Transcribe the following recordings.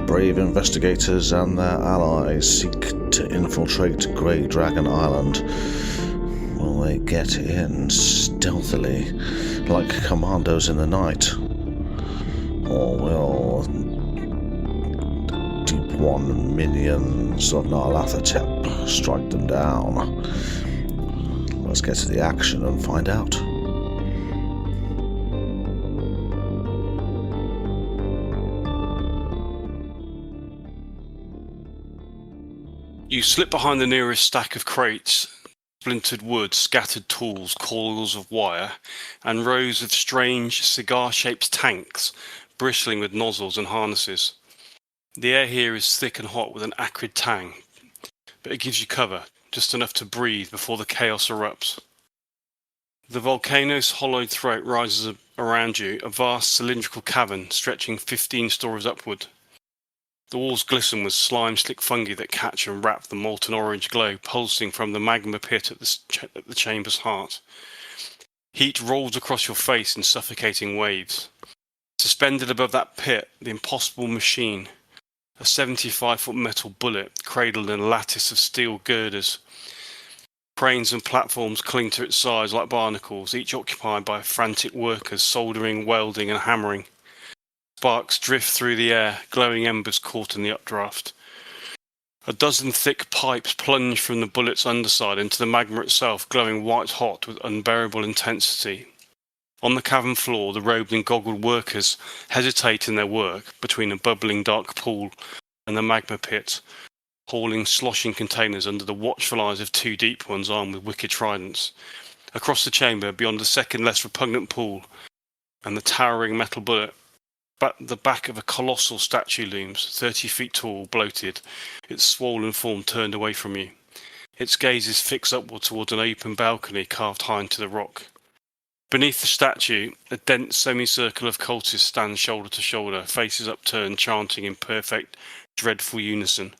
brave investigators and their allies seek to infiltrate Grey Dragon Island. Will they get in stealthily, like commandos in the night? Or will Deep One minions of Nyarlathotep strike them down? Let's get to the action and find out. You slip behind the nearest stack of crates, splintered wood, scattered tools, coils of wire, and rows of strange cigar-shaped tanks bristling with nozzles and harnesses. The air here is thick and hot with an acrid tang, but it gives you cover, just enough to breathe before the chaos erupts. The volcano's hollowed throat rises around you, a vast cylindrical cavern stretching 15 stories upward. The walls glisten with slime-slick fungi that catch and wrap the molten orange glow pulsing from the magma pit at the chamber's heart. Heat rolls across your face in suffocating waves. Suspended above that pit, the impossible machine, a 75-foot metal bullet cradled in a lattice of steel girders. Cranes and platforms cling to its sides like barnacles, each occupied by frantic workers soldering, welding and hammering. Sparks drift through the air, glowing embers caught in the updraft. A dozen thick pipes plunge from the bullet's underside into the magma itself, glowing white-hot with unbearable intensity. On the cavern floor, the robed and goggled workers hesitate in their work between a bubbling dark pool and the magma pit, hauling sloshing containers under the watchful eyes of two deep ones armed with wicked tridents. Across the chamber, beyond a second less repugnant pool and the towering metal bullet, but the back of a colossal statue looms, 30 feet tall, bloated, its swollen form turned away from you. Its gaze is fixed upward towards an open balcony carved high into the rock. Beneath the statue, a dense semicircle of cultists stands shoulder to shoulder, faces upturned, chanting in perfect, dreadful unison.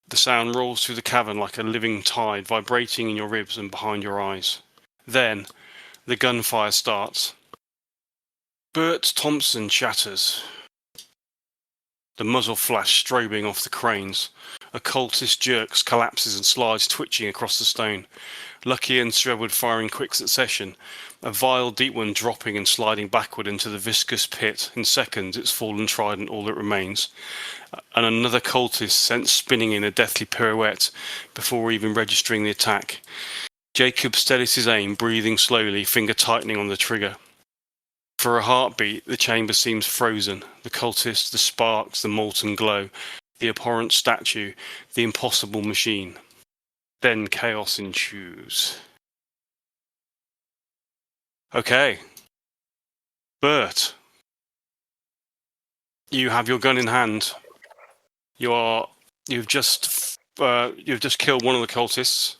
The sound rolls through the cavern like a living tide, vibrating in your ribs and behind your eyes. Then, the gunfire starts. Bert Thompson shatters. The muzzle flash strobing off the cranes. A cultist jerks, collapses and slides, twitching across the stone. Lucky and Sherwood firing quick succession. A vile deep one dropping and sliding backward into the viscous pit. In seconds, its fallen trident all that remains. And another cultist sent spinning in a deathly pirouette before even registering the attack. Jacob steadies his aim, breathing slowly, finger tightening on the trigger. For a heartbeat, the chamber seems frozen. The cultists, the sparks, the molten glow, the abhorrent statue, the impossible machine. Then chaos ensues. Okay. Bert. You have your gun in hand. You've just killed one of the cultists.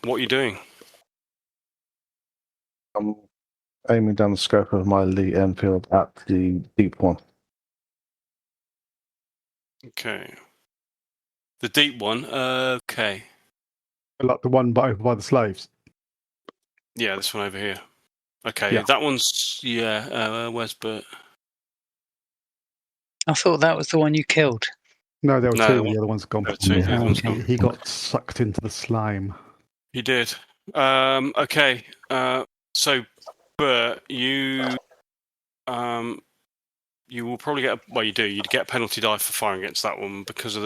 What are you doing? I'm aiming down the scope of my Lee Enfield at the deep one. Okay. The deep one. Okay. Like the one over by the slaves. Yeah, this one over here. Okay, Yeah. that one's where's Bert? I thought that was the one you killed. No, there were No, two. the one- The other one's gone. there were two, the other one's gone. He got sucked into the slime. He did. Okay. So Bert, you will probably get you'd get a penalty die for firing against that one because of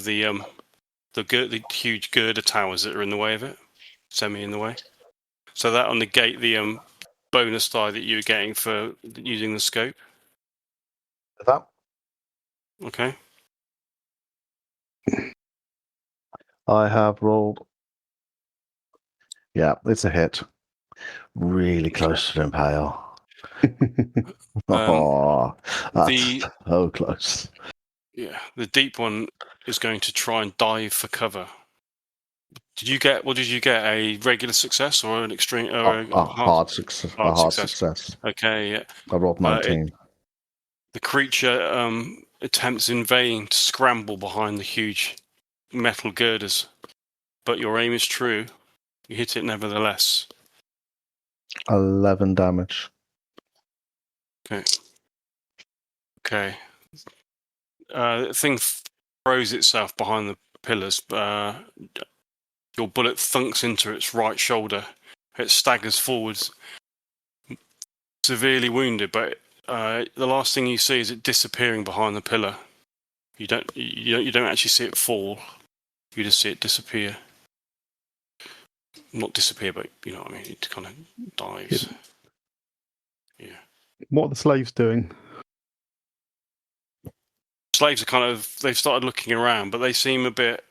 the huge girder towers that are in the way of it, semi in the way. So that'll negate the bonus die that you're getting for using the scope. That? Okay. I have rolled. Yeah, it's a hit. Really close to impale. That's so close. Yeah, the deep one is going to try and dive for cover. Did you get a regular success or an extreme or a hard success? A hard success. Okay, yeah. I rolled 19. The creature attempts in vain to scramble behind the huge metal girders, but your aim is true. You hit it nevertheless. 11 damage. Okay. The thing throws itself behind the pillars. Your bullet thunks into its right shoulder. It staggers forwards, severely wounded. But the last thing you see is it disappearing behind the pillar. You don't actually see it fall. You just see it disappear. Not disappear, but you know what I mean. It kind of dives. Yeah. What are the slaves doing? Slaves are they've started looking around, but they seem a bit.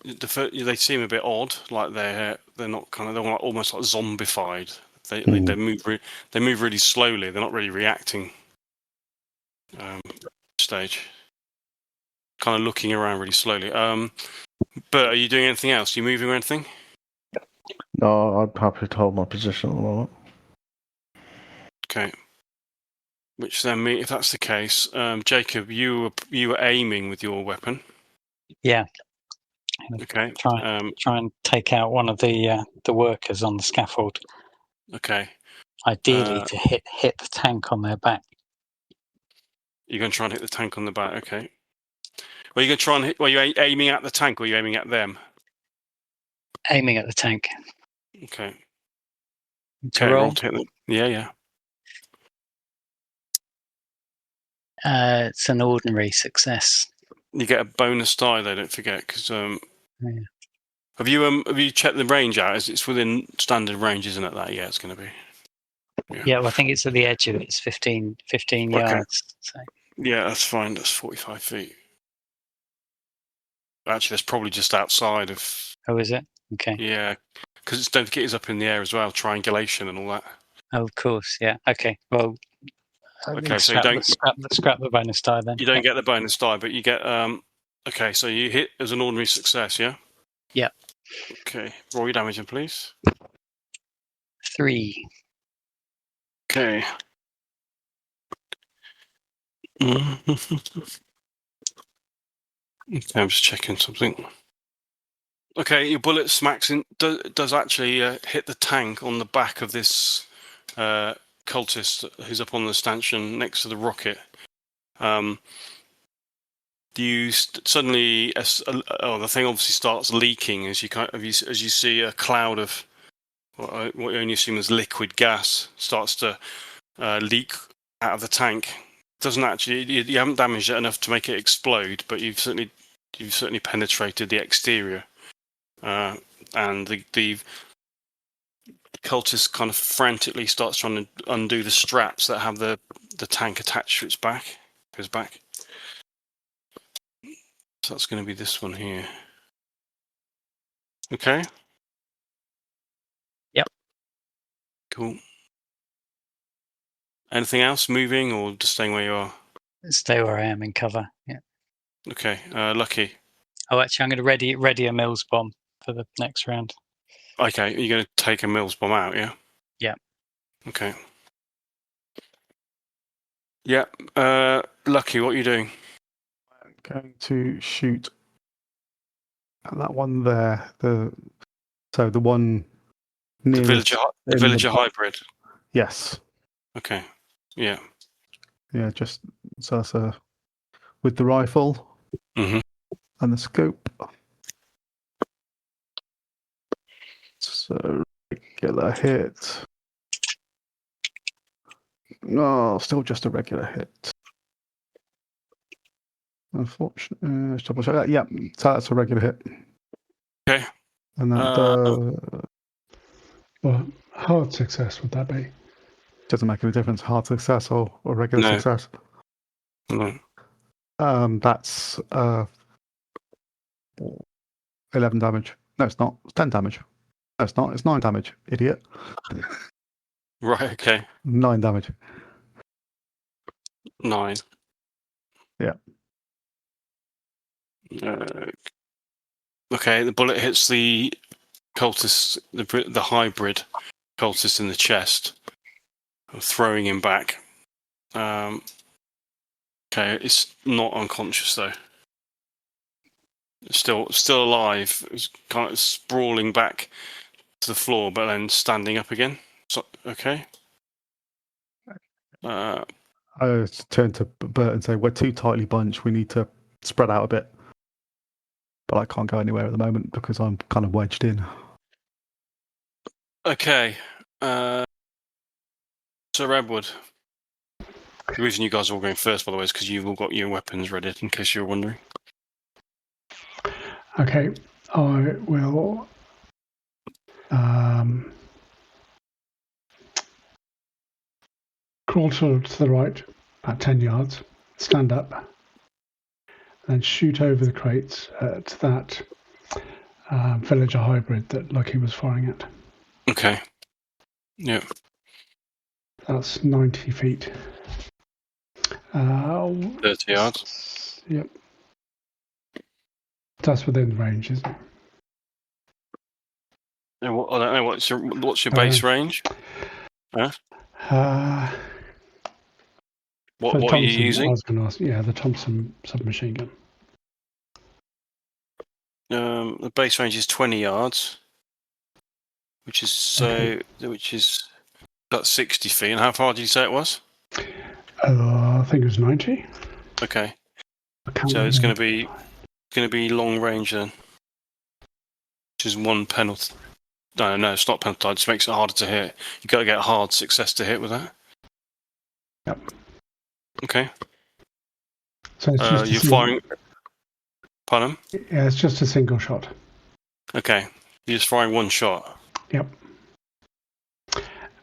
They seem a bit odd. Like they're not they're like, almost like zombified. They move really slowly. They're not really reacting. Stage. Kind of looking around really slowly. But are you doing anything else? Are you moving or anything? No, I'm happy to hold my position at the moment. Okay. Which then if that's the case, Jacob, you were aiming with your weapon. Yeah. Okay. Try and take out one of the workers on the scaffold. Okay. Ideally, to hit the tank on their back. You're going to try and hit the tank on the back. Okay. Well, you're going to try and hit. Well, you aiming at the tank, or are you aiming at them? Aiming at the tank. Okay. To roll? Roll to hit them. Yeah. It's an ordinary success. You get a bonus die though. Don't forget, because Yeah. Have you checked the range out? It's within standard range, isn't it? That it's going to be. Yeah, well, I think it's at the edge of it. It's 15 yards. So. Yeah, that's fine. That's 45 feet. Actually, that's probably just outside of. Oh, is it? Okay. Yeah, because don't forget it's up in the air as well, triangulation and all that. Oh, of course. Yeah. Okay. Well. Okay, so you don't scrap the bonus die then. You don't get the bonus die, but you get. Okay, so you hit as an ordinary success, yeah. Yeah. Okay, roll your damage in, please. 3. Okay. Okay, I'm just checking something. Okay, your bullet smacks in. Does actually hit the tank on the back of this cultist who's up on the stanchion next to the rocket. You suddenly, the thing obviously starts leaking as you see a cloud of what you only assume is liquid gas starts to leak out of the tank. Doesn't actually, you haven't damaged it enough to make it explode, but you've certainly penetrated the exterior, and the cultist kind of frantically starts trying to undo the straps that have the tank attached to its back. His back. So that's going to be this one here. Okay. Yep. Cool. Anything else? Moving or just staying where you are? Stay where I am in cover. Yeah. Okay. Lucky. Oh, actually, I'm going to ready a Mills bomb for the next round. Okay. You're going to take a Mills bomb out, yeah? Yeah. Okay. Yeah. Lucky, what are you doing? I'm going to shoot at that one there. The one near The villager hybrid. Yes. Okay. Yeah. Yeah, just so that's with the rifle Mhm. and the scope. So regular hit. No, still just a regular hit. Unfortunately, let's double check that. Yeah, so that's a regular hit. Okay. And that Well, hard success would that be? doesn't make any difference. Hard success or regular No. success. No. That's 11 damage. No, it's not. It's 10 damage. No, it's not. It's 9 damage. Idiot. Right. Okay. 9 damage. 9. Yeah. Okay. The bullet hits the cultist, the hybrid cultist in the chest, throwing him back. Okay. It's not unconscious though. It's still alive. It's kind of sprawling back to the floor, but then standing up again. So, okay. I turn to Bert and say, "We're too tightly bunched. We need to spread out a bit." But I can't go anywhere at the moment because I'm kind of wedged in. Okay. Sir Edward. The reason you guys are all going first, by the way, is because you've all got your weapons ready, in case you're wondering. Okay, I will crawl to the right, about 10 yards, stand up, and shoot over the crates to that villager hybrid that Lucky was firing at. Okay. Yeah. That's 90 feet. 30 yards. Yep. That's within range, isn't it? I don't know, what's your base range? Huh? What are you using? I was going to ask, the Thompson submachine gun. The base range is 20 yards, which is about 60 feet. And how far did you say it was? I think it was 90. Okay. So it's going to be long range then, which is one penalty. No, it's not penalty. It just makes it harder to hit. You got to get a hard success to hit with that. Yep. Okay. So it's just you're firing. Pardon? Yeah, it's just a single shot. Okay. You're just firing one shot. Yep.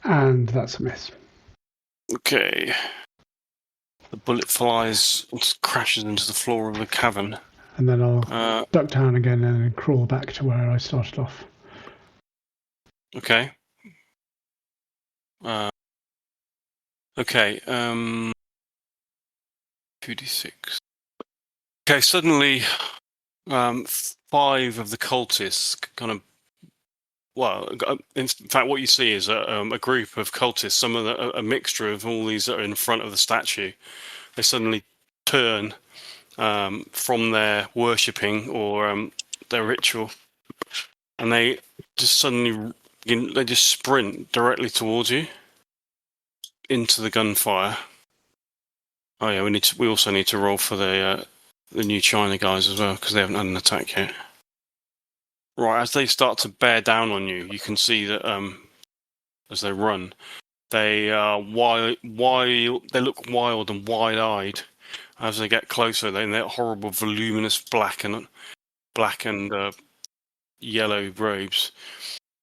And that's a miss. Okay. The bullet flies and crashes into the floor of the cavern. And then I'll duck down again and then crawl back to where I started off. Okay. Okay. 2d6. Okay. Suddenly, 5 of the cultists kind of. Well, in fact, what you see is a group of cultists. Some of a mixture of all these that are in front of the statue. They suddenly turn from their worshipping or their ritual, and they just suddenly they just sprint directly towards you into the gunfire. Oh yeah, we also need to roll for the new China guys as well because they haven't had an attack yet. Right, as they start to bear down on you, you can see that as they run, they are wild. They look wild and wide-eyed. As they get closer, they're in their horrible, voluminous black and yellow robes.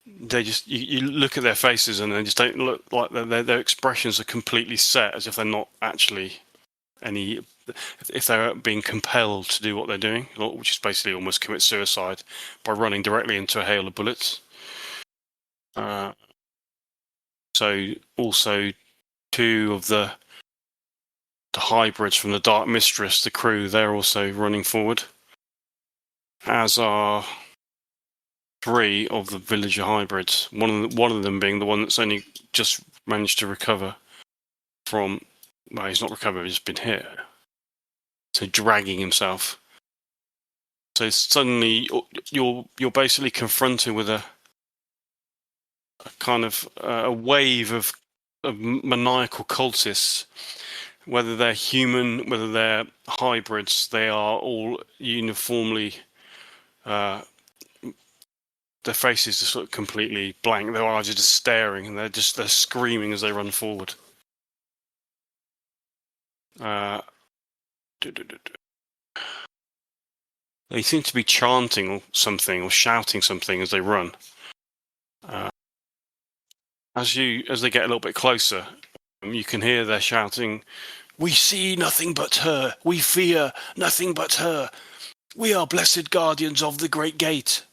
They just you look at their faces and they just don't look like their expressions are completely set, as if they're not actually if they're being compelled to do what they're doing, which is basically almost commit suicide by running directly into a hail of bullets. So also 2 of the hybrids from the Dark Mistress, the crew, they're also running forward, as are 3 of the villager hybrids. One of them being the one that's only just managed to recover from. Well, he's not recovered; he's been hit. So dragging himself. So suddenly you're basically confronted with a kind of a wave of maniacal cultists. Whether they're human, whether they're hybrids, they are all uniformly. Their faces just look completely blank. Their eyes are just staring, and they're screaming as they run forward. They seem to be chanting or something, or shouting something as they run. As they get a little bit closer, you can hear they're shouting, "We see nothing but her. We fear nothing but her. We are blessed guardians of the great gate.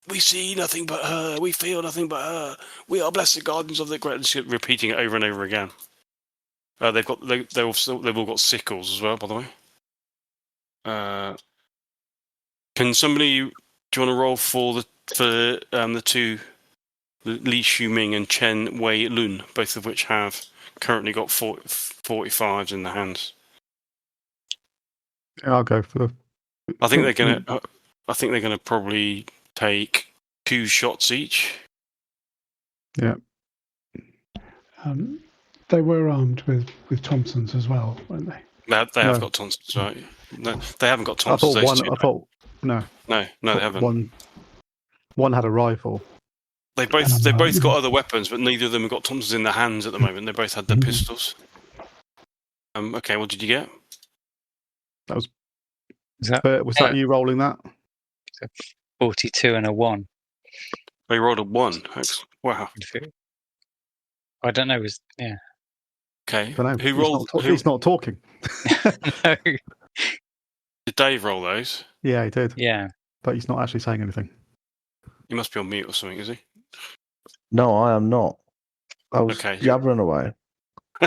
We see nothing but her. We feel nothing but her. We are blessed guardians of the great." Just repeating it over and over again. They've all got sickles as well, by the way. Can somebody? Do you want to roll for the 2, Li Shuming and Chen Wei Lun, both of which have currently got 45s in their hands? Yeah, I'll go for. I think they're gonna probably take 2 shots each. Yeah. They were armed with Thompsons as well, weren't they? They have No. got tonsils, right? No, they haven't got I tonsils. thought Those one. two. I thought no. No, they haven't. One had a rifle. They both got other weapons, but neither of them have got tonsils in their hands at the moment. They both had their pistols. Okay, what did you get? That was. Is that Was that you rolling that? 42 and a 1? They rolled a 1. Wow. I don't know. Yeah. Okay. I don't know. Who rolled? He's not talking. No. Did Dave roll those? Yeah, he did. Yeah. But he's not actually saying anything. He must be on mute or something, is he? No, I am not. I was Okay. jabbering away.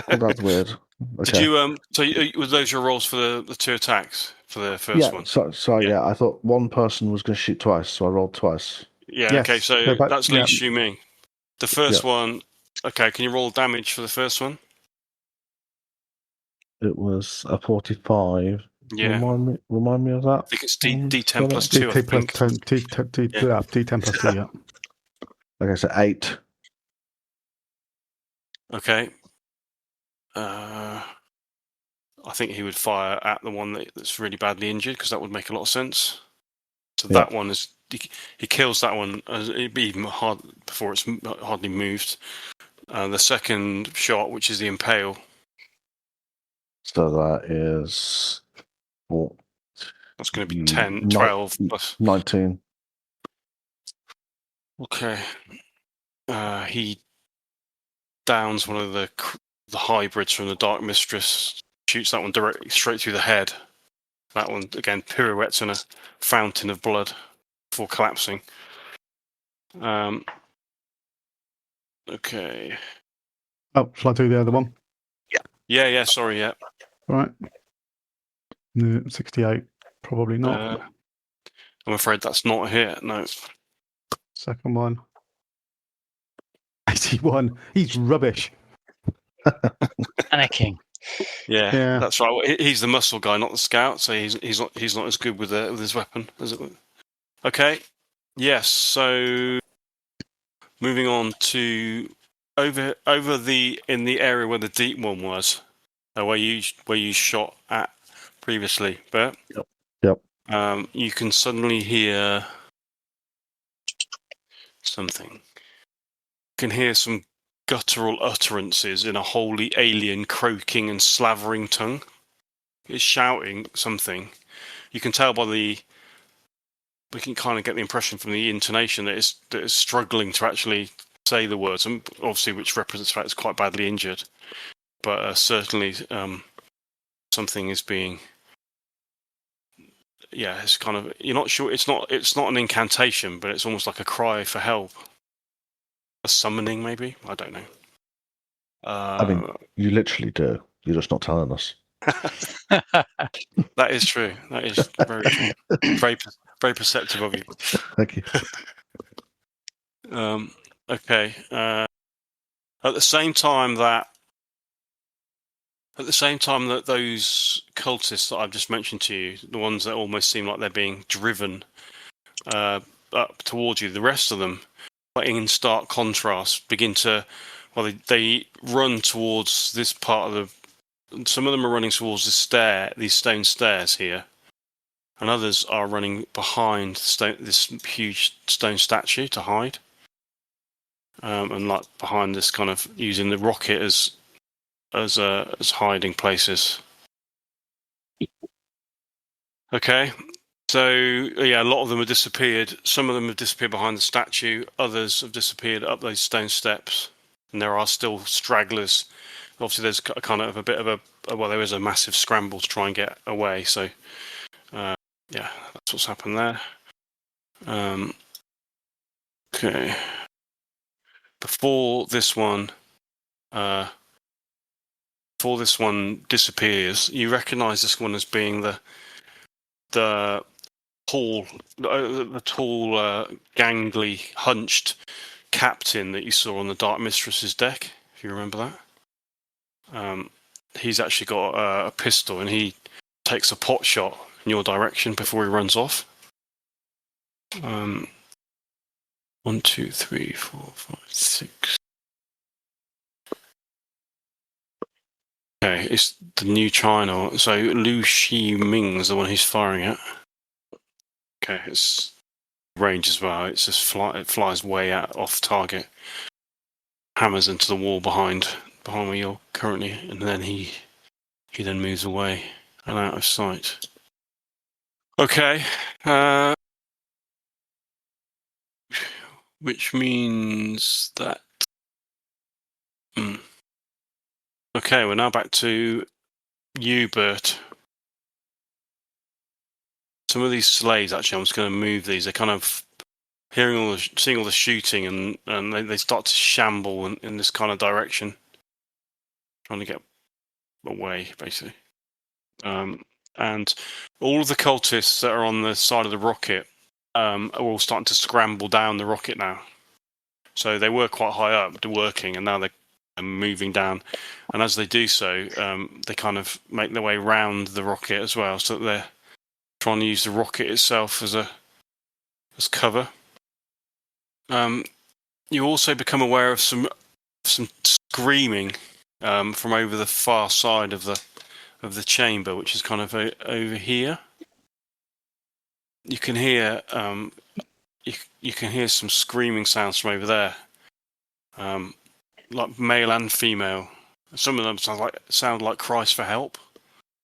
That's weird. Okay. Did you So were those your rolls for the 2 attacks for the first one? Yeah. I thought one person was going to shoot twice, so I rolled twice. Yeah. Yes, Okay. So go back- that's yeah. least you me. The first one. Okay. Can you roll damage for the first one? It was a 45. Yeah. Remind me of that. I think it's D10 plus 2. I D10 plus think. 10. D10 plus 2. Yeah. Okay, so 8. Okay. I think he would fire at the one that's really badly injured because that would make a lot of sense. So that one is he kills that one even hard before it's hardly moved. The second shot, which is the impale. So that is That's going to be 10, 12 plus 19. Okay. He downs one of the hybrids from the Dark Mistress, shoots that one directly straight through the head. That one, again, pirouettes in a fountain of blood before collapsing. Okay. Oh, shall I do the other one? Yeah, sorry, yeah. All right. 68. Probably not. I'm afraid that's not a hit, no. Second one. 81. He's rubbish. Panicking. Yeah, that's right. He's the muscle guy, not the scout, so he's not as good with his weapon as it would. Okay. Yes, so moving on to over in the area where the deep one was, where you shot at previously, Bert. Yep. You can suddenly hear something. You can hear some guttural utterances in a wholly alien croaking and slavering tongue. It's shouting something. You can tell by we can kind of get the impression from the intonation that it's struggling to actually say the words, and obviously which represents the fact it's quite badly injured. But certainly something is being. Yeah, it's kind of, you're not sure. It's not an incantation, but it's almost like a cry for help, a summoning, maybe. I don't know. I mean, you literally do. You're just not telling us. That is true. That is very true. Very perceptive of you. Thank you. Okay. At the same time that those cultists that I've just mentioned to you, the ones that almost seem like they're being driven up towards you, the rest of them, in stark contrast, begin to. Well, they run towards this part of the. Some of them are running towards these stone stairs here, and others are running behind this huge stone statue to hide, and like behind this kind of using the rocket as hiding places. Okay, so yeah, a lot of them have disappeared. Some of them have disappeared behind the statue. Others have disappeared up those stone steps, and there are still stragglers. Obviously, there's kind of a bit of there is a massive scramble to try and get away. So, yeah, that's what's happened there. Okay. Before this one disappears, you recognise this one as being the tall, gangly, hunched captain that you saw on the Dark Mistress's deck. If you remember that. He's actually got a pistol, and he takes a pot shot in your direction before he runs off. 1, 2, 3, 4, 5, 6. Okay, it's the new China. So Lu Shi Ming is the one he's firing at. Okay, it's range as well. It's just it flies way out off target, hammers into the wall behind where you're currently, and then he then moves away and out of sight. Okay, which means that. Okay, we're now back to you, Bert. Some of these slaves, actually, I'm just going to move these. They're kind of seeing all the shooting, and they start to shamble in this kind of direction, trying to get away, basically. And all of the cultists that are on the side of the rocket are all starting to scramble down the rocket now. So they were quite high up, working, and now they're moving down. And as they do so, they kind of make their way round the rocket as well, so that they're trying to use the rocket itself as cover. You also become aware of some screaming from over the far side of the chamber, which is kind of over here. You can hear you can hear some screaming sounds from over there, like male and female. Some of them sound like cries for help.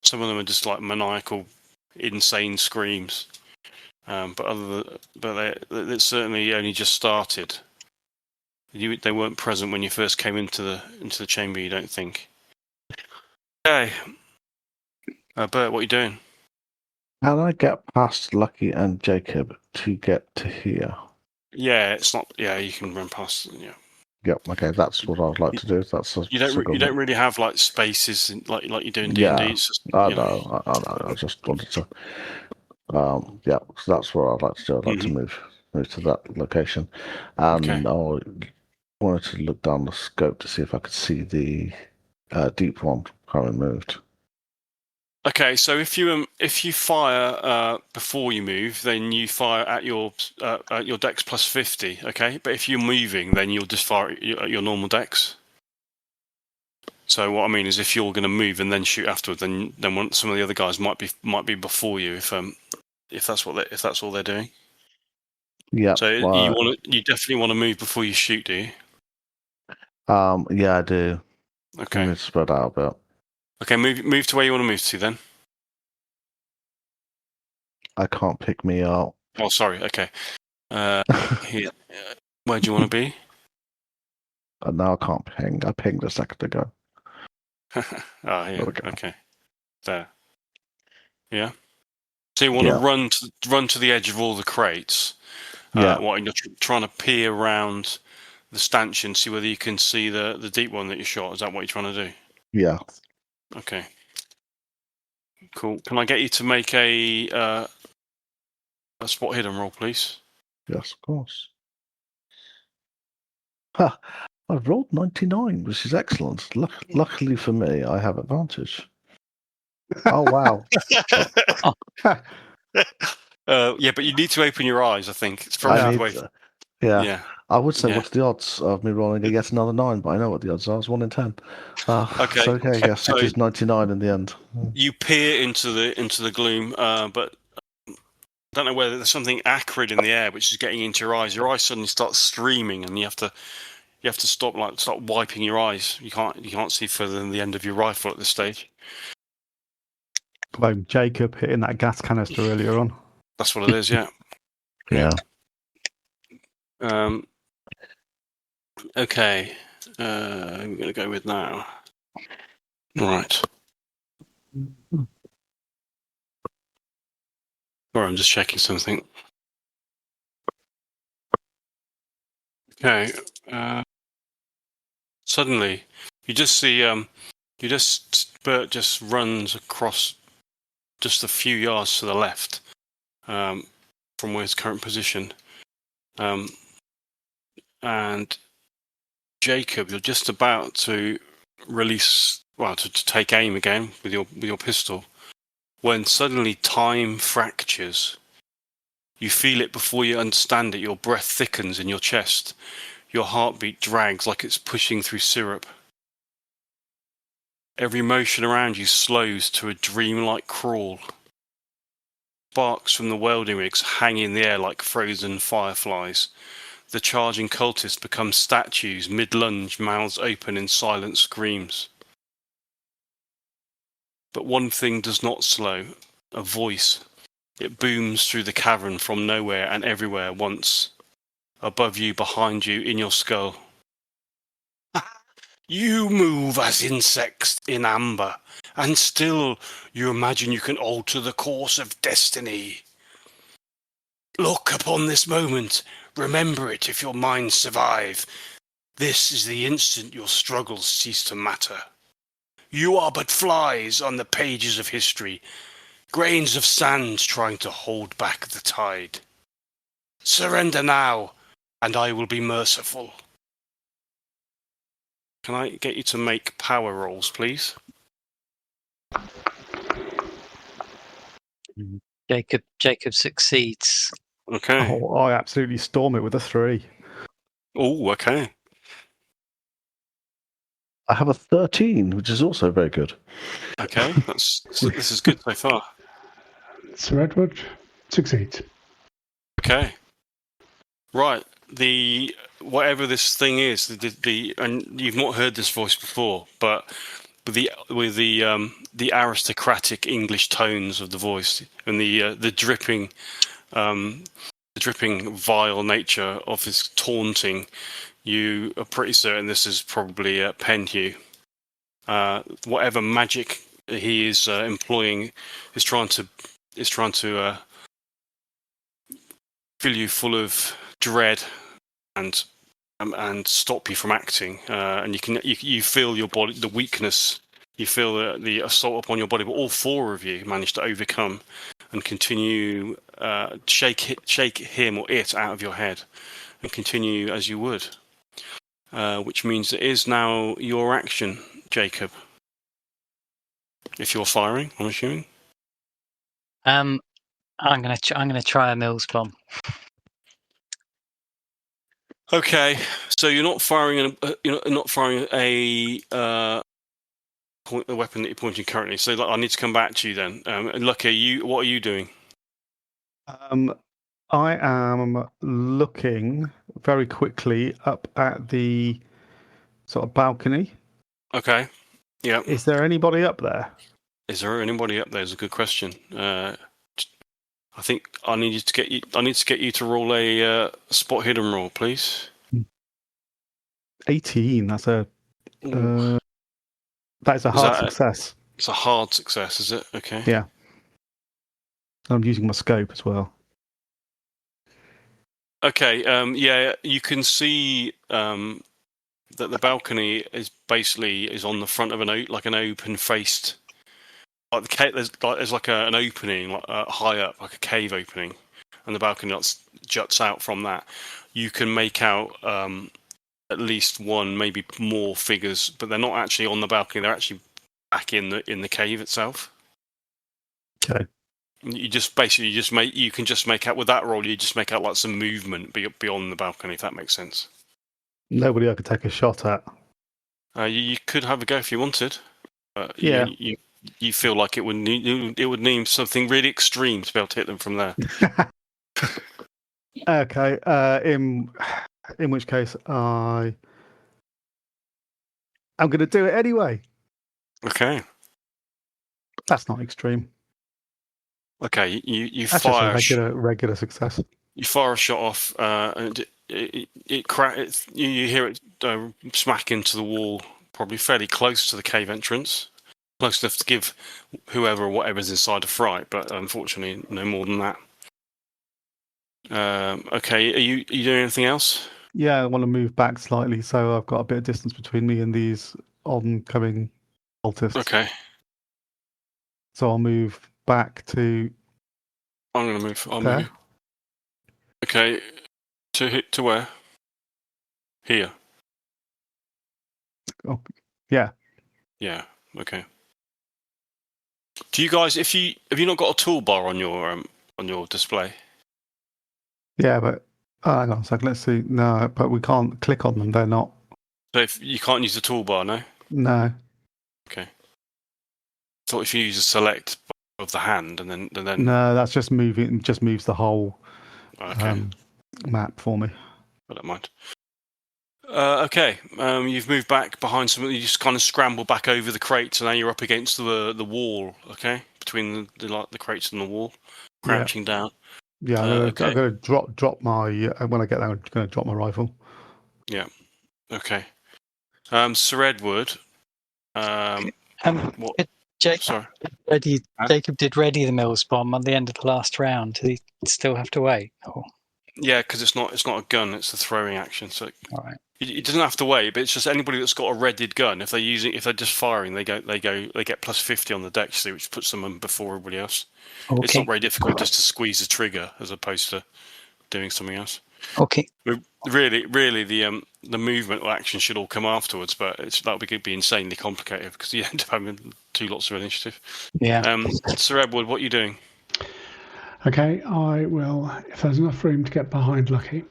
Some of them are just like maniacal, insane screams. But it certainly only just started. They weren't present when you first came into the chamber. You don't think? Okay, Bert, what are you doing? How do I get past Lucky and Jacob to get to here? Yeah, it's not. Yeah, you can run past. Yeah. Yep. Okay, that's what I'd like to do. That's You don't really have like spaces like you do in D&D. Yeah, It's just, I know. I just wanted to. Yeah, so that's what I'd like to do. I'd like to move to that location, and I wanted to look down the scope to see if I could see the deep one currently moved. Okay, so if you fire before you move, then you fire at your dex plus 50. Okay, but if you're moving, then you'll just fire at your normal dex. So what I mean is, if you're going to move and then shoot afterwards, then some of the other guys might be before you if that's all they're doing. Yeah. So you definitely want to move before you shoot, do you? Yeah, I do. Okay. I need to spread out a bit. Okay, move to where you want to move to then. I can't pick me up. Oh, sorry. Okay. Here. Where do you want to be? Now I can't ping. I pinged a second ago. Oh, yeah. Okay. There. Yeah. So you want to run to the edge of all the crates. Yeah. And you're trying to peer around the stanchion, see whether you can see the deep one that you shot. Is that what you're trying to do? Yeah. Okay. Cool. Can I get you to make a spot hidden roll, please? Yes, of course. Ha! I've rolled 99, which is excellent. Luckily for me, I have advantage. Oh, wow. Yeah, but you need to open your eyes, I think. It's probably the way. Yeah. I would say, what's the odds of me rolling yet another 9, but I know what the odds are. It's 1 in 10. Okay. So, okay, yes, it is 99 in the end. You peer into the gloom, but I don't know whether there's something acrid in the air which is getting into your eyes. Your eyes suddenly start streaming, and you have to start wiping your eyes. You can't see further than the end of your rifle at this stage. Like Jacob hitting that gas canister earlier on. That's what it is, yeah. Yeah. Okay. I'm going to go with now. Right. Sorry, I'm just checking something. Okay. Suddenly, you just see Bert just runs across just a few yards to the left from where his current position. And Jacob, you're just about to release, to take aim again with your pistol, when suddenly time fractures. You feel it before you understand it. Your breath thickens in your chest. Your heartbeat drags like it's pushing through syrup. Every motion around you slows to a dreamlike crawl. Sparks from the welding rigs hang in the air like frozen fireflies. The charging cultists become statues, mid-lunge, mouths open in silent screams. But one thing does not slow. A voice. It booms through the cavern from nowhere and everywhere once. Above you, behind you, in your skull. You move as insects in amber, and still you imagine you can alter the course of destiny. Look upon this moment. Remember it if your minds survive. This is the instant your struggles cease to matter. You are but flies on the pages of history, grains of sand trying to hold back the tide. Surrender now, and I will be merciful. Can I get you to make power rolls, please? Jacob succeeds. Okay. Oh, I absolutely storm it with a 3. Oh, okay. I have a 13, which is also very good. Okay, this is good so far. Sir Edward succeeds. Okay. Right. Whatever this thing is, and you've not heard this voice before, but with the aristocratic English tones of the voice and the dripping vile nature of his taunting, you are pretty certain this is probably Penhew. Whatever magic he is employing is trying to fill you full of dread and stop you from acting. And you feel your body, the weakness. You feel the assault upon your body, but all 4 of you manage to overcome and continue shake him or it out of your head and continue as you would. Which means it is now your action, Jacob. If you're firing, I'm assuming. I'm gonna try a Mills bomb. Okay, so you're not firing the weapon that you're pointing currently. So I need to come back to you then. Lucky, what are you doing? I am looking very quickly up at the sort of balcony. Okay. Yeah. Is there anybody up there? Is there anybody up there? Is a good question. I think I need to get you to roll a spot hidden roll, please. 18. That's a that is a hard success. It's a hard success, is it? Okay. Yeah. I'm using my scope as well. Okay. Yeah, you can see that the balcony is on the front of an open faced. Like the cave, there's like an opening high up, like a cave opening, and the balcony juts out from that. You can make out at least one, maybe more figures, but they're not actually on the balcony. They're actually back in the cave itself. Okay. You can just make out with that roll. You just make out like some movement beyond the balcony, if that makes sense. Nobody I could take a shot at. You could have a go if you wanted. Yeah. You feel like it would need something really extreme to be able to hit them from there. Okay. In which case I'm going to do it anyway. Okay. That's not extreme. Okay. You That's fire just a regular success. You fire a shot off, and you hear it smack into the wall, probably fairly close to the cave entrance. Close enough to give whoever or whatever's inside a fright, but unfortunately, no more than that. Okay, are you doing anything else? Yeah, I want to move back slightly, so I've got a bit of distance between me and these oncoming cultists. Okay. So I'll move back to. I'm going to move. I'll there. move. Okay, to where? Here. Oh, yeah. Yeah. Okay. Do you guys, have you not got a toolbar on your display? Yeah, but hang on a second. Let's see. No, but we can't click on them. They're not. So if you can't use the toolbar, no? No. Okay. thought if you use a select of the hand and then No, that's just moving. Just moves the whole okay, map for me. I don't mind. Okay, you've moved back behind some. You just kind of scramble back over the crates, and now you're up against the wall. Okay, between the crates and the wall, crouching down. Yeah, I'm gonna drop my when I get there. I'm gonna drop my rifle. Yeah. Okay. Sir Edward. What? Sorry. Jacob did ready the mills bomb on the end of the last round. Did he still have to wait? Oh, Yeah, because it's not a gun; it's a throwing action. So all right. it doesn't have to wait. But it's just anybody that's got a readied gun. If they're just firing, they get +50 on the dex, which puts them before everybody else. Okay. It's not very difficult just to squeeze the trigger as opposed to doing something else. Okay. Really, the movement or action should all come afterwards, but that would be insanely complicated because you end up having 2 lots of initiative. Yeah. Sir Edward, what are you doing? Okay, I will. If there's enough room to get behind Lucky,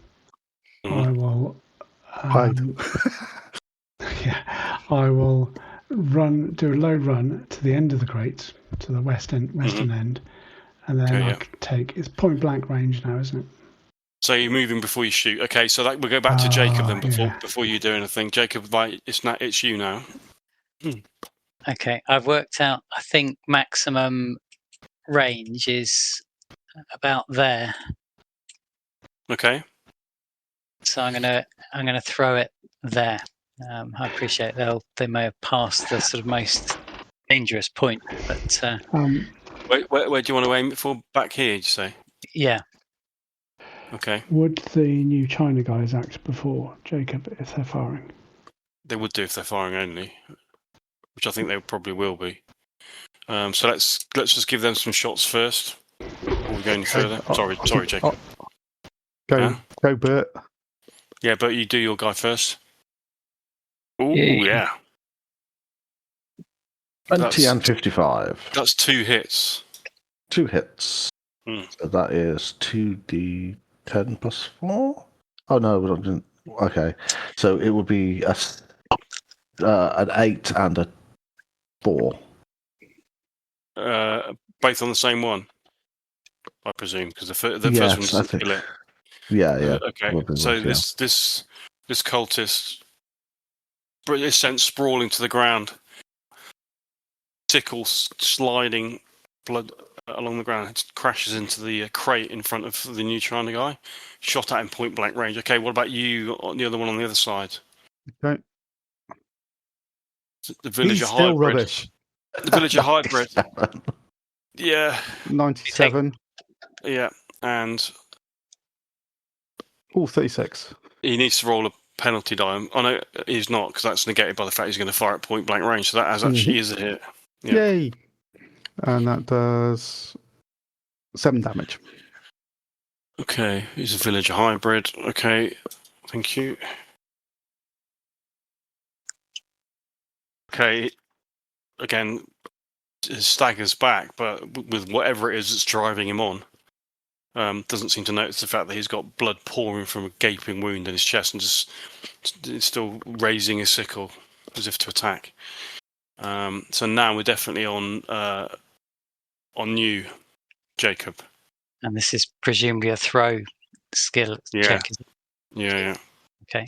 I will Hide. Yeah, I will do a low run to the end of the crates, to the western end, and then I can take. It's point blank range now, isn't it? So you're moving before you shoot. Okay, so we'll go back to Jacob then before you do anything. Jacob, it's you now. Okay, I've worked out. I think maximum range is about there. Okay. So I'm gonna throw it there. I appreciate they may have passed the sort of most dangerous point, but where do you want to aim it for? Back here, did you say? Yeah. Okay. Would the new China guys act before Jacob if they're firing? They would do if they're firing only, which I think they probably will be. So let's just give them some shots first before we go any further. Sorry, Jacob. Go, Bert. Yeah, but you do your guy first. Ooh, yeah. 20 and 55. That's 2 hits. 2 hits. So that is 2d10 plus 4? Oh, no. Okay. So it would be an 8 and a 4. Both on the same one, I presume, because the first one doesn't kill it. Yeah. Okay. So this cultist is sent sprawling to the ground. Sickle sliding blood along the ground. It crashes into the crate in front of the new China guy. Shot at him point blank range. Okay, what about you? The other one on the other side. Okay. The villager He's still hybrid. rubbish. The villager hybrid. Yeah. 97. Yeah, and 36. he needs to roll a penalty die. Oh no, he's not, because that's negated by the fact he's going to fire at point blank range. So that actually is a hit. Yeah. Yay! And that does 7 damage. Okay, he's a villager hybrid. Okay, thank you. Okay, again, staggers back, but with whatever it is that's driving him on, doesn't seem to notice the fact that he's got blood pouring from a gaping wound in his chest and just still raising his sickle as if to attack. So now we're definitely on you, Jacob. And this is presumably a throw skill check. Yeah. Okay.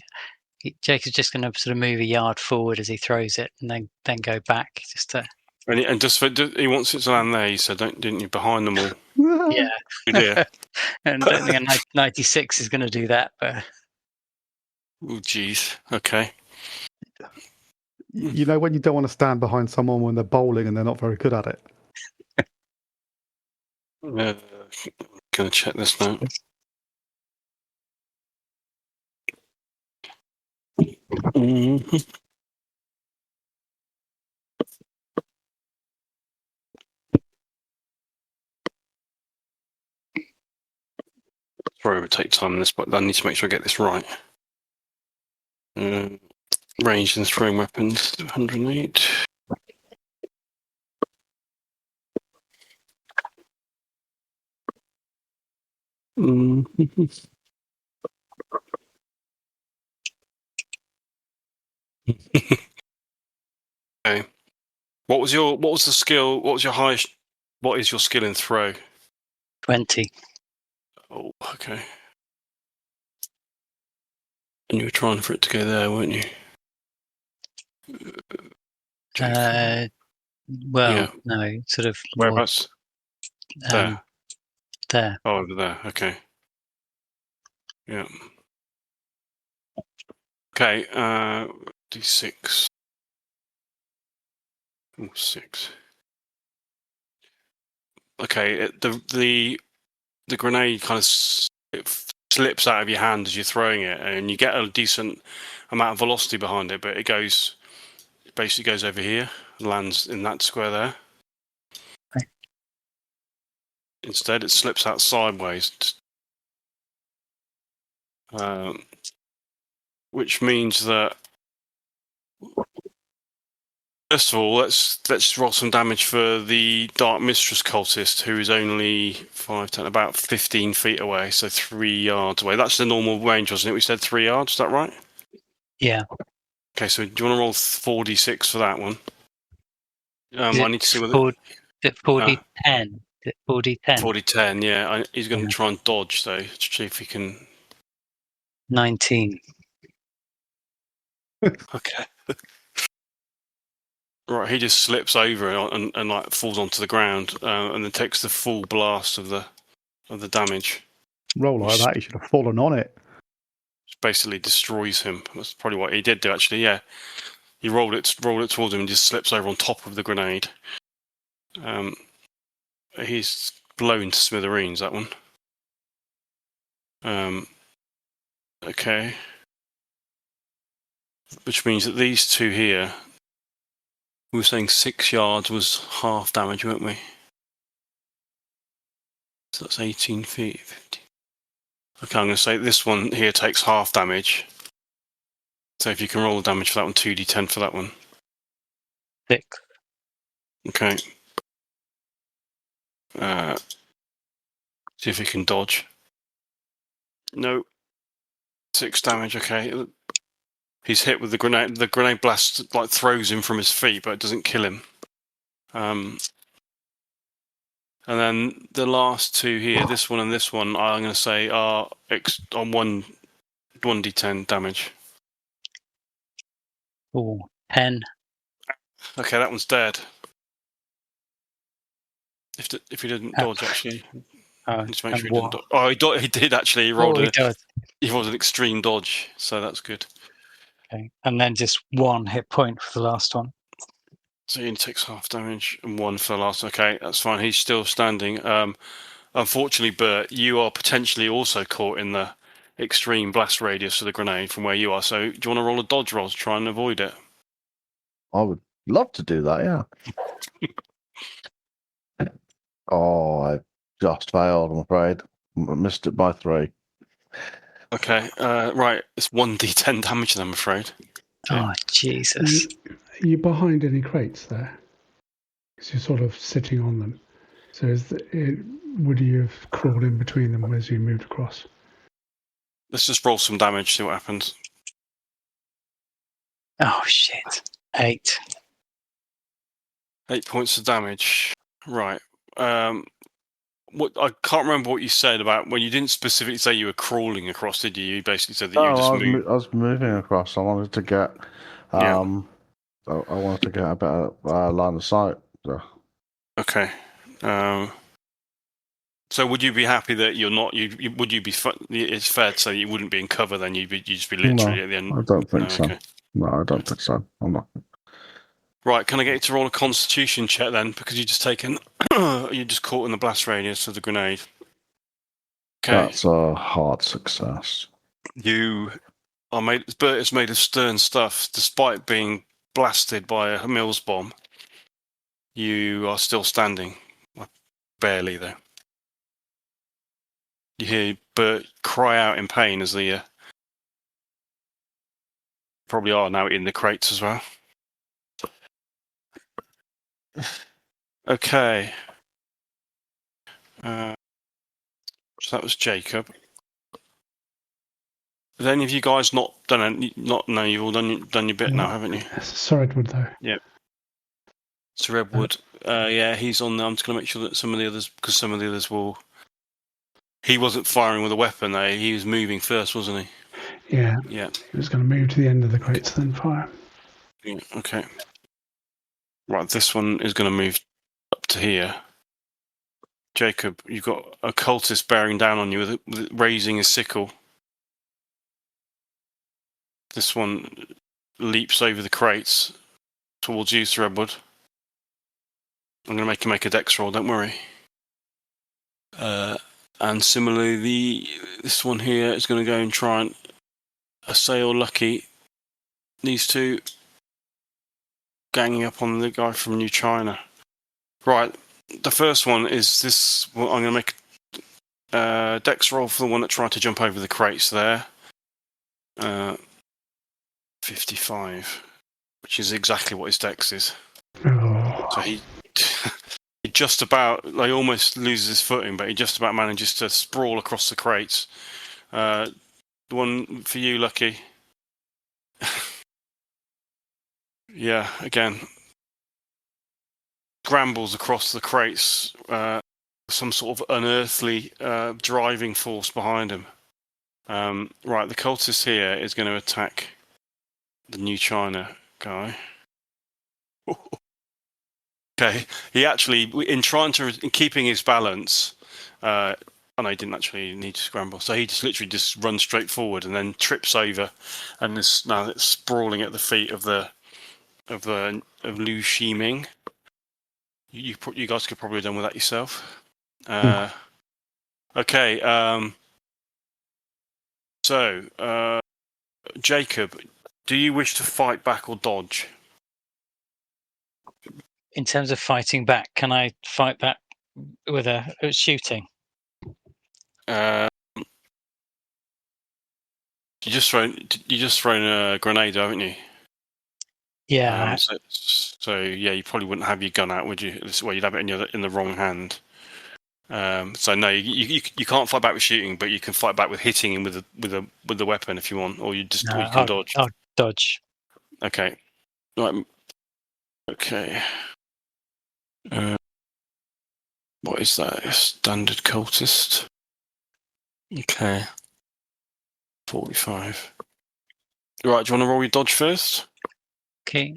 Jacob's just going to sort of move a yard forward as he throws it, and then go back just to. And just he wants it to land there. You said, didn't you? Behind them all. Yeah. Good idea. And I don't think a 96 is going to do that, but. Oh, jeez. Okay. You know when you don't want to stand behind someone when they're bowling and they're not very good at it? Gonna check this now. Sorry, it would take time in this, but I need to make sure I get this right. Ranged and throwing weapons, 108. Okay. What was the skill? What was your highest? What is your skill in throw? 20. Oh, okay. And you were trying for it to go there, weren't you? Well, no, sort of more Whereabouts? There. there. Oh, over there. Okay. Yeah. Okay. D6. Oh, 6. Okay. The grenade kind of slips out of your hand as you're throwing it, and you get a decent amount of velocity behind it, but it basically goes over here and lands in that square there. Right. Instead, it slips out sideways, which means that first of all, let's roll some damage for the Dark Mistress cultist, who is only 5, 10, about 15 feet away, so 3 yards away. That's the normal range, wasn't it? We said 3 yards. Is that right? Yeah. Okay, so do you want to roll 4d6 for that one? I need to see whether... Is it 40-10? Is it 40-10? 40-10, yeah. He's going to try and dodge, though, to see if he can... 19. Okay. Right, he just slips over and like falls onto the ground, and then takes the full blast of the damage. Roll like that, he should have fallen on it. Which basically destroys him. That's probably what he did do, actually. Yeah, he rolled it towards him and just slips over on top of the grenade. He's blown to smithereens. That one. Okay. Which means that these two here. We were saying 6 yards was half damage, weren't we? So that's 18 feet. 50. Okay, I'm going to say this one here takes half damage. So if you can roll the damage for that one, 2d10 for that one. 6. Okay. See if he can dodge. No. 6 damage, okay. He's hit with the grenade. The grenade blast like throws him from his feet, but it doesn't kill him. And then the last two here, this one and this one, I'm going to say are on 1d10 damage. Oh, 10. Okay, that one's dead. If he didn't dodge, actually. Just make sure he didn't dodge. Oh, he did actually. He rolled he rolled an extreme dodge, so that's good. Okay, and then just 1 hit point for the last one. So he takes half damage and 1 for the last. Okay, that's fine. He's still standing. Unfortunately, Bert, you are potentially also caught in the extreme blast radius of the grenade from where you are. So do you want to roll a dodge roll to try and avoid it? I would love to do that, yeah. Oh, I just failed, I'm afraid. Missed it by 3. Okay, right. It's 1d10 damage then, I'm afraid. Okay. Oh, Jesus. Are you behind any crates there? Because you're sort of sitting on them. So would you have crawled in between them as you moved across? Let's just roll some damage, see what happens. Oh, shit. 8. 8 points of damage. Right. What I can't remember what you said about when you didn't specifically say you were crawling across, did you? You basically said that you just moved. I was moving across. I wanted to get, I wanted to get a better line of sight. So. Okay. So would you be happy that you're not? Would you be? It's fair to say you wouldn't be in cover. Then you'd just be literally at the end. I don't think so. Okay. No, I don't think so. I'm not. Right, can I get you to roll a Constitution check then? Because you just you're just caught in the blast radius of the grenade. Okay. That's a hard success. Bert is made of stern stuff. Despite being blasted by a Mills bomb, you are still standing. Barely, though. You hear Bert cry out in pain as the probably are now in the crates as well. Okay. So that was Jacob. Has any of you guys not done? No, you've all done your bit now, haven't you? Sorry, Edward, though. Yeah. Sir Edward. Yeah, he's on there. I'm just going to make sure that some of the others, because some of the others will. He wasn't firing with a weapon, though. He was moving first, wasn't he? Yeah. Yeah. He was going to move to the end of the crates, then fire. Yeah, okay. Right, this one is going to move up to here. Jacob, you've got a cultist bearing down on you with raising his sickle. This one leaps over the crates towards you, Sir Edward. I'm going to make you make a dex roll, don't worry. And similarly, this one here is going to go and try and assail Lucky. These two ganging up on the guy from New China. Right, the first one is this. Well, I'm going to make a dex roll for the one that tried to jump over the crates there. 55, which is exactly what his dex is. Oh. So he just about, like, almost loses his footing, but he just about manages to sprawl across the crates. The one for you, Lucky. Yeah, again, scrambles across the crates. Some sort of unearthly driving force behind him. Right, the cultist here is going to attack the New China guy. Okay, he actually, in keeping his balance, I know he didn't actually need to scramble, so he just literally just runs straight forward and then trips over, and is now it's sprawling at the feet of Liu Shiming. You guys could probably have done with that yourself. Okay, so Jacob, do you wish to fight back or dodge? In terms of fighting back, can I fight back with a shooting? You just thrown a grenade, haven't you? Yeah. So yeah, you probably wouldn't have your gun out, would you? Well, you'd have it in the wrong hand. So no, you can't fight back with shooting, but you can fight back with hitting him with the weapon if you want, or you can dodge. I'll dodge. Okay. Right. Okay. What is that? A standard cultist. Okay. 45. Right. Do you want to roll your dodge first? Okay.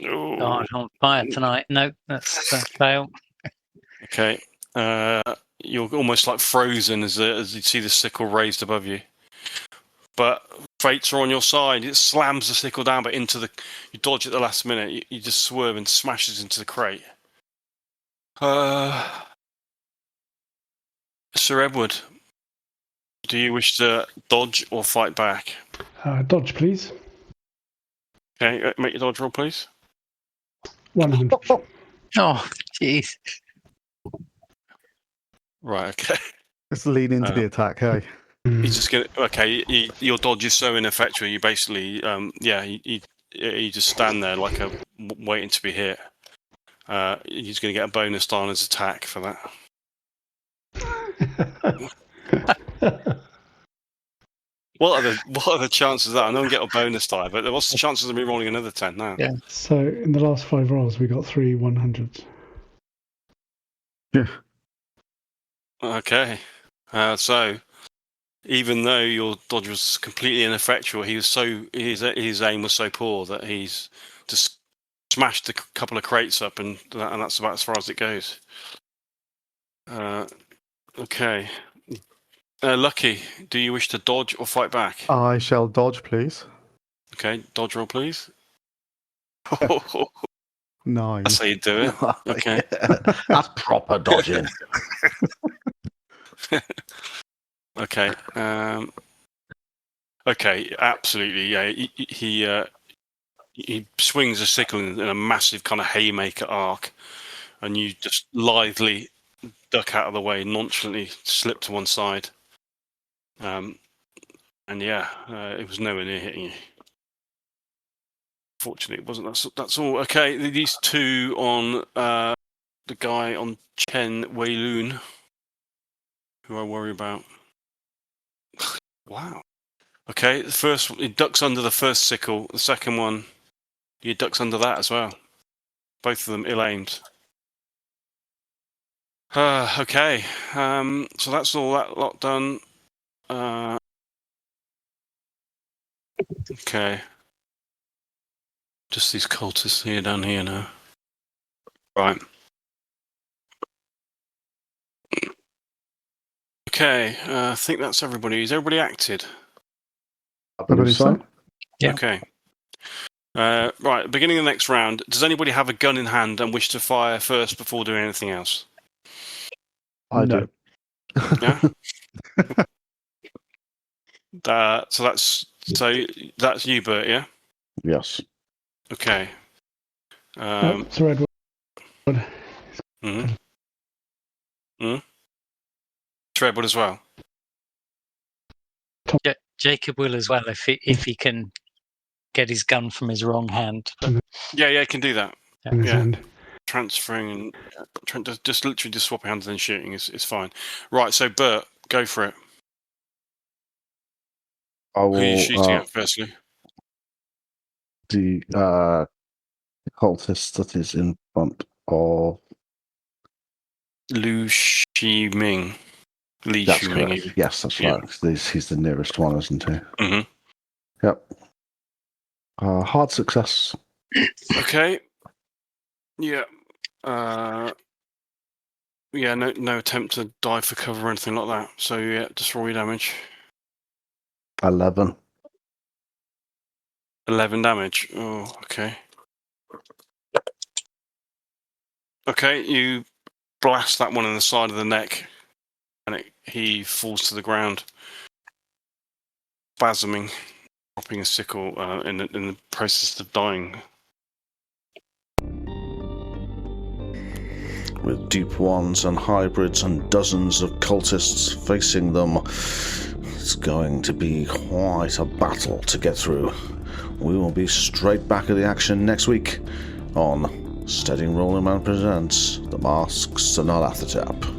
Ooh. God, on fire tonight. No, that's a fail. Okay. You're almost like frozen as you see the sickle raised above you. But fates are on your side. It slams the sickle down, but you dodge at the last minute. You just swerve and smashes into the crate. Sir Edward, do you wish to dodge or fight back? Dodge, please. Okay, make your dodge roll, please. 100. Oh, jeez. Right, okay. Let's lean into the attack, hey? He's just gonna. Okay, your dodge is so ineffectual. You basically, you just stand there like waiting to be hit. He's going to get a bonus die on his attack for that. What are the chances of that? I don't get a bonus die, but what's the chances of me rolling another 10 now? Yeah. So in the last 5 rolls, we got 3 100s. Yeah. Okay. So even though your dodge was completely ineffectual, his aim was so poor that he's just smashed a couple of crates up, and that's about as far as it goes. Okay. Lucky, do you wish to dodge or fight back? I shall dodge, please. Okay, dodge roll, please. Nine. That's how you do it. Okay. Yeah, that's proper dodging. Okay. Okay. Absolutely. Yeah. He swings a sickle in a massive kind of haymaker arc, and you just lithely duck out of the way, nonchalantly slip to one side. And yeah, it was nowhere near hitting you. Fortunately, it wasn't. That's all. Okay, these two on the guy on Chen Weilun, who I worry about. Wow. Okay, the first he ducks under the first sickle. The second one Your ducks under that as well. Both of them ill-aimed. Okay. So that's all that lot done. Okay. Just these cultists here down here now. Right. Okay. I think that's everybody. Is everybody acted? I I believe believe so. so. Yeah. Okay. Right. Beginning of the next round. Does anybody have a gun in hand and wish to fire first before doing anything else? I No. do. Yeah. So that's you, Bert. Yeah. Yes. Okay. So Edward, Mm-hmm. Treble as well. Jacob will as well if he can get his gun from his wrong hand. But Yeah, he can do that. in his Yeah. hand. Transferring and just literally just swapping hands and then shooting is fine. Right. So Bert, go for it. I Who are you shooting will at firstly? the cultist that is in front of. Lu Shiming. Li That's Shuming. correct. Yes, that's Yeah. right. He's the nearest one, isn't he? Mm-hmm. Yep. Hard success. Okay. Yeah. Yeah. No attempt to dive for cover or anything like that. So yeah, just roll your damage. 11. 11 damage. Oh, okay. Okay, you blast that one in the side of the neck, and he falls to the ground, spasming, dropping a sickle in the process of dying. With deep ones and hybrids and dozens of cultists facing them, it's going to be quite a battle to get through. We will be straight back at the action next week on Steady Rolling Man Presents The Masks of Nyarlathotep.